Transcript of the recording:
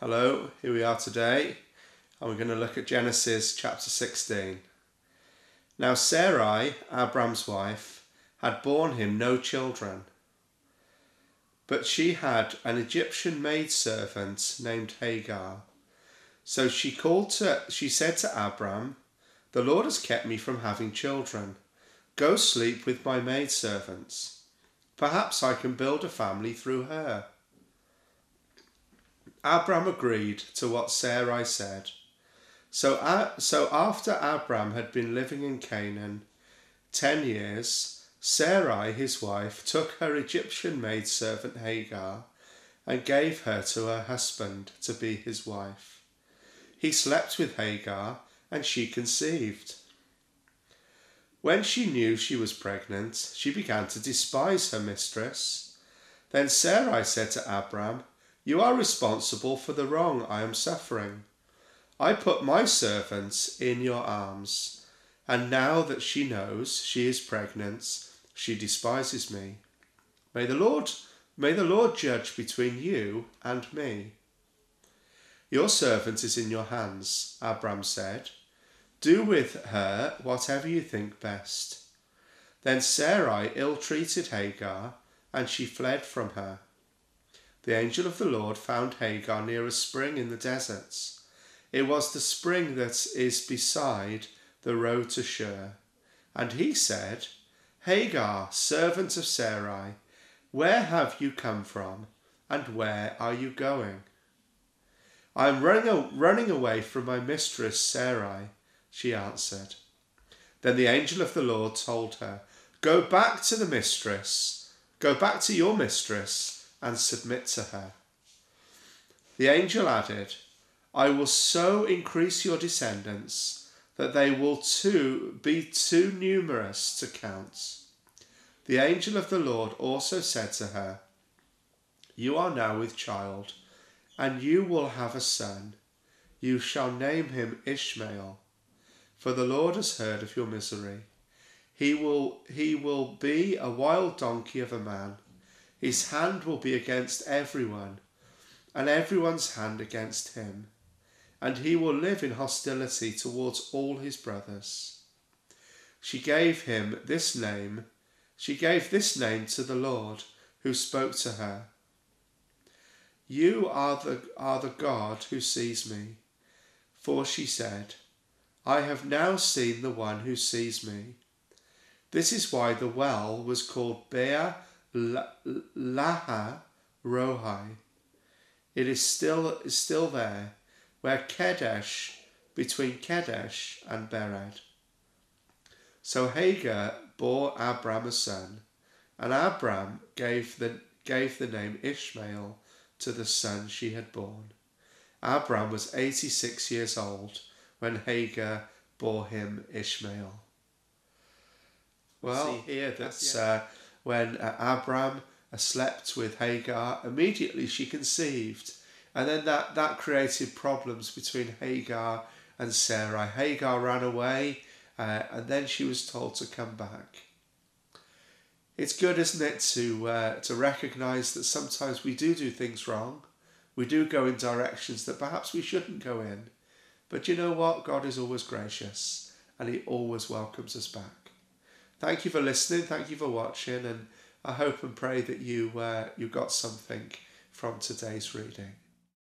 Hello, here we are today, and we're going to look at Genesis chapter 16. Now Sarai, Abram's wife, had borne him no children, but she had an Egyptian maidservant named Hagar. So she said to Abram, "The Lord has kept me from having children. Go sleep with my maidservants. Perhaps I can build a family through her." Abram agreed to what Sarai said. So after Abram had been living in Canaan 10 years, Sarai, his wife, took her Egyptian maidservant Hagar and gave her to her husband to be his wife. He slept with Hagar and she conceived. When she knew she was pregnant, she began to despise her mistress. Then Sarai said to Abram, "You are responsible for the wrong I am suffering. I put my servants in your arms, and now that she knows she is pregnant, she despises me. May the Lord judge between you and me." "Your servant is in your hands," Abram said. "Do with her whatever you think best." Then Sarai ill-treated Hagar, and she fled from her. The angel of the Lord found Hagar near a spring in the deserts. It was the spring that is beside the road to Shur. And he said, "Hagar, servant of Sarai, where have you come from, and where are you going?" "I am running away from my mistress Sarai," she answered. Then the angel of the Lord told her, Go back to your mistress, and submit to her." The angel added, "I will so increase your descendants that they will be too numerous to count." The angel of the Lord also said to her, "You are now with child, and you will have a son. You shall name him Ishmael, for the Lord has heard of your misery. He will be a wild donkey of a man. His hand will be against everyone, and everyone's hand against him, and he will live in hostility towards all his brothers." She gave this name to the Lord, who spoke to her, "You are the God who sees me." For she said, "I have now seen the one who sees me." This is why the well was called Beer Lahai Roi. It is still there, between Kadesh and Bered. So Hagar bore Abram a son, and Abram gave the name Ishmael to the son she had born. Abram was 86 years old when Hagar bore him Ishmael. Well, see here that's when Abram slept with Hagar, immediately she conceived. And then that created problems between Hagar and Sarai. Hagar ran away, and then she was told to come back. It's good, isn't it, to recognise that sometimes we do things wrong. We do go in directions that perhaps we shouldn't go in. But you know what? God is always gracious, and he always welcomes us back. Thank you for listening. Thank you for watching, and I hope and pray that you got something from today's reading.